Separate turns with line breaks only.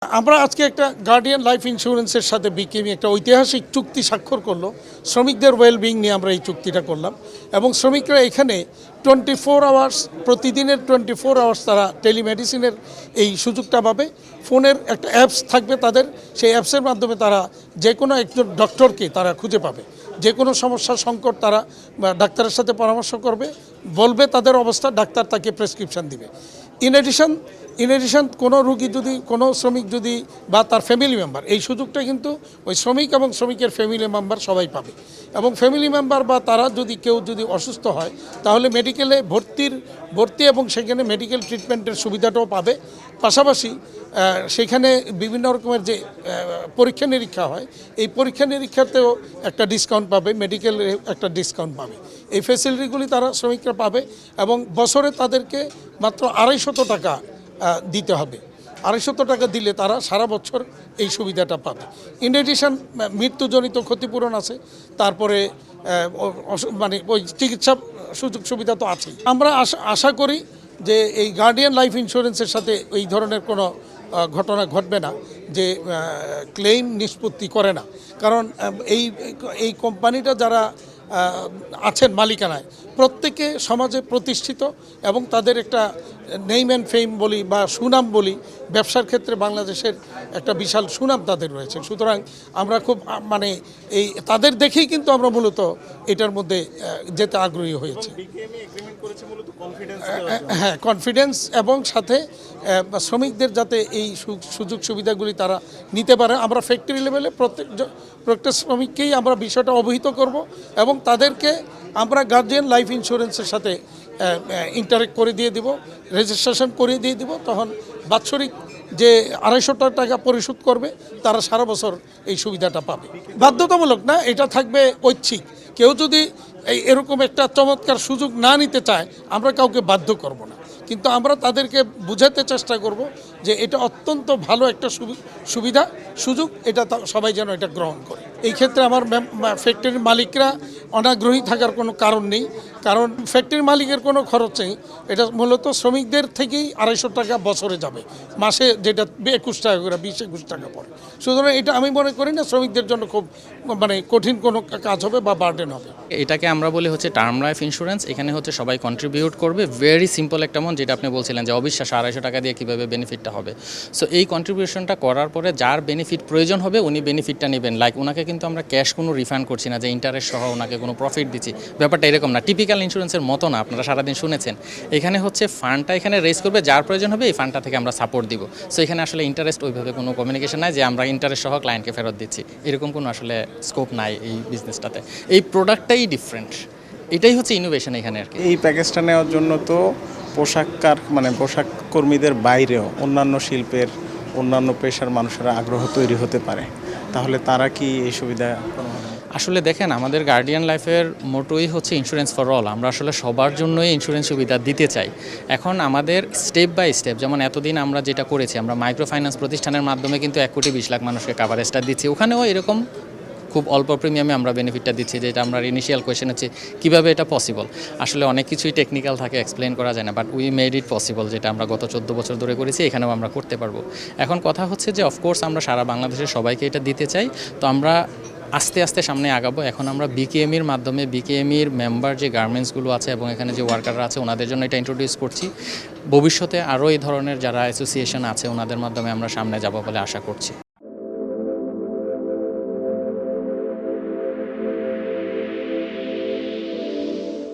আমরা আজকে একটা গার্ডিয়ান লাইফ ইন্স্যুরেন্সের সাথে বিকেএমই একটা ঐতিহাসিক চুক্তি স্বাক্ষর করলো। শ্রমিকদের ওয়েলবিং নিয়ে আমরা এই চুক্তিটা করলাম এবং শ্রমিকরা এখানে 24 আওয়ার্স প্রতিদিনের 24 আওয়ার্স তারা টেলিমেডিসিনের এই সুযোগটা পাবে। ফোনের একটা অ্যাপস থাকবে তাদের, সেই অ্যাপসের মাধ্যমে তারা যে কোনো একজন ডক্টরকে তারা খুঁজে পাবে। যে কোনো সমস্যা সংকট তারা ডাক্তারের সাথে পরামর্শ করবে, বলবে তাদের অবস্থা, ডাক্তার তাকে প্রেসক্রিপশান দিবে। ইন এডিশন কোনো রুগী যদি কোনো শ্রমিক যদি বা তার ফ্যামিলি মেম্বার, এই সুযোগটা কিন্তু ওই শ্রমিক এবং শ্রমিকের ফ্যামিলি মেম্বার সবাই পাবে। এবং ফ্যামিলি মেম্বার বা তারা যদি কেউ যদি অসুস্থ হয় তাহলে মেডিকেলে ভর্তি এবং সেখানে মেডিকেল ট্রিটমেন্টের সুবিধাটাও পাবে। পাশাপাশি সেখানে বিভিন্ন রকমের যে পরীক্ষা নিরীক্ষা হয়, এই পরীক্ষা নিরীক্ষাতেও একটা ডিসকাউন্ট পাবে, মেডিকেলে একটা ডিসকাউন্ট পাবে। এই ফ্যাসিলিটিগুলি তারা শ্রমিকরা পাবে এবং বছরে তাদেরকে মাত্র 250 টাকা দিতে হবে। 250 টাকা দিলে তারা সারা বছর এই সুবিধাটা পাবে। ইন এডিশন মৃত্যুজনিত ক্ষতিপূরণ আছে, তারপরে মানে ওই চিকিৎসা সুযোগ সুবিধা তো আছেই। আমরা আশা করি যে এই গার্ডিয়ান লাইফ ইন্স্যুরেন্সের সাথে এই ধরনের কোনো ঘটনা ঘটবে না যে ক্লেইম নিষ্পত্তি করে না। কারণ এই কোম্পানিটা যারা আছেন মালিকানায়, প্রত্যেকে সমাজে প্রতিষ্ঠিত এবং তাদের একটা নেম অ্যান্ড ফেম বলি বা সুনাম বলি, ব্যবসার ক্ষেত্রে বাংলাদেশের একটা বিশাল সুনাম তাদের রয়েছে। সুতরাং আমরা খুব মানে এই তাদের দেখেই কিন্তু আমরা মূলত এটার মধ্যে যেতে আগ্রহী হয়েছি। হ্যাঁ, কনফিডেন্স এবং সাথে শ্রমিকদের যাতে এই সুযোগ সুবিধাগুলি তারা নিতে পারে। আমরা ফ্যাক্টরি লেভেলে প্রত্যেক শ্রমিককেই আমরা বিষয়টা অবহিত করব এবং তাদেরকে আমরা গার্জিয়ান লাইফ ইন্স্যুরেন্সের সাথে ইন্টারেক্ট করে দিয়ে দিব, রেজিস্ট্রেশন করে দিয়ে দিব। তখন বাৎসরিক যে 250 টাকা পরিশোধ করবে তারা সারা বছর এই সুবিধাটা পাবে। বাধ্যতামূলক না, এটা থাকবে ঐচ্ছিক। কেউ যদি এরকম একটা চমৎকার সুযোগ না নিতে চায়, আমরা কাউকে বাধ্য করব না, কিন্তু আমরা তাদেরকে বুঝাতে চেষ্টা করব যে এটা অত্যন্ত ভালো একটা সুযোগ, এটা সবাই যেন এটা গ্রহণ করে। এই ক্ষেত্রে আমার ফ্যাক্টরির মালিকরা অনাগ্রহী থাকার কোনো কারণ নেই, কারণ ফ্যাক্টরির মালিকের কোনো খরচ নেই। এটা মূলত শ্রমিকদের থেকেই 250 টাকা বছরে যাবে, মাসে যেটা 21 টাকা করে 20-21 টাকা পড়ে। সুতরাং এটা আমি মনে করি না শ্রমিকদের জন্য খুব মানে কঠিন কোনো কাজ হবে বা বার্ডেন হবে।
এটাকে আমরা বলি হচ্ছে টার্ম লাইফ ইন্স্যুরেন্স। এখানে হচ্ছে সবাই কন্ট্রিবিউট করবে, ভেরি সিম্পল একটা মন, যেটা আপনি বলছিলেন যে অবিশ্বাস 250 টাকা দিয়ে কীভাবে বেনিফিটটা হবে। সো এই কন্ট্রিবিউশনটা করার পরে যার বেনিফিট প্রয়োজন হবে উনি বেনিফিটটা নেবেন। লাইক ওনাকে কিন্তু আমরা ক্যাশ কোনো রিফান্ড করছি না যে ইন্টারেস্ট সহ ওনাকে কোনো প্রফিট দিচ্ছি, ব্যাপারটা এরকম না। টিপিক্যাল ইন্স্যুরেন্সের মতো না, আপনারা সারাদিন শুনেছেন। এখানে হচ্ছে ফান্ডটা এখানে রেজ করবে, যার প্রয়োজন হবে এই ফান্ডটা থেকে আমরা সাপোর্ট দিব। সো এখানে আসলে ইন্টারেস্ট ওইভাবে কোনো কমিউনিকেশন নাই যে আমরা ইন্টারেস্ট সহ ক্লায়েন্টকে ফেরত দিচ্ছি, এরকম কোনো আসলে স্কোপ নাই এই বিজনেসটাতে। এই প্রোডাক্টটাই ডিফারেন্ট, এটাই হচ্ছে ইনোভেশন এখানে আর কি।
এই প্যাকেজটা নেওয়ার জন্য তো পোশাক কর্মীদের বাইরেও অন্যান্য শিল্পের অন্যান্য পেশার মানুষেরা আগ্রহ তৈরি হতে পারে, তাহলে তারা কি এই সুবিধা?
আসলে দেখেন, আমাদের গার্ডিয়ান লাইফের মোটোই হচ্ছে ইন্স্যুরেন্স ফর অল। আমরা আসলে সবার জন্যই ইন্স্যুরেন্স সুবিধা দিতে চাই। এখন আমাদের স্টেপ বাই স্টেপ, যেমন এতদিন আমরা যেটা করেছি, আমরা মাইক্রো ফাইন্যান্স প্রতিষ্ঠানের মাধ্যমে কিন্তু 1,20,00,000 মানুষকে কাভারেজটা দিচ্ছি। ওখানেও এরকম খুব অল্প প্রিমিয়ামে আমরা বেনিফিটটা দিচ্ছি। যেটা আমরা ইনিশিয়াল কোয়েশ্চেন হচ্ছে কীভাবে এটা পসিবল। আসলে অনেক কিছুই টেকনিক্যাল থাকে, এক্সপ্লেন করা যায় না, but we made it possible, যেটা আমরা গত 14 বছর ধরে করেছি, এখানেও আমরা করতে পারবো। এখন কথা হচ্ছে যে অফকোর্স আমরা সারা বাংলাদেশের সবাইকে এটা দিতে চাই, তো আমরা আস্তে আস্তে সামনে আগাবো। এখন আমরা বিকেএমির মাধ্যমে বিকেএমির মেম্বার যে গার্মেন্টসগুলো আছে এবং এখানে যে ওয়ার্কাররা আছে ওনাদের জন্য এটা ইন্ট্রোডিউস করছি। ভবিষ্যতে আরও এই ধরনের যারা অ্যাসোসিয়েশন আছে ওনাদের মাধ্যমে আমরা সামনে যাব বলে আশা করছি।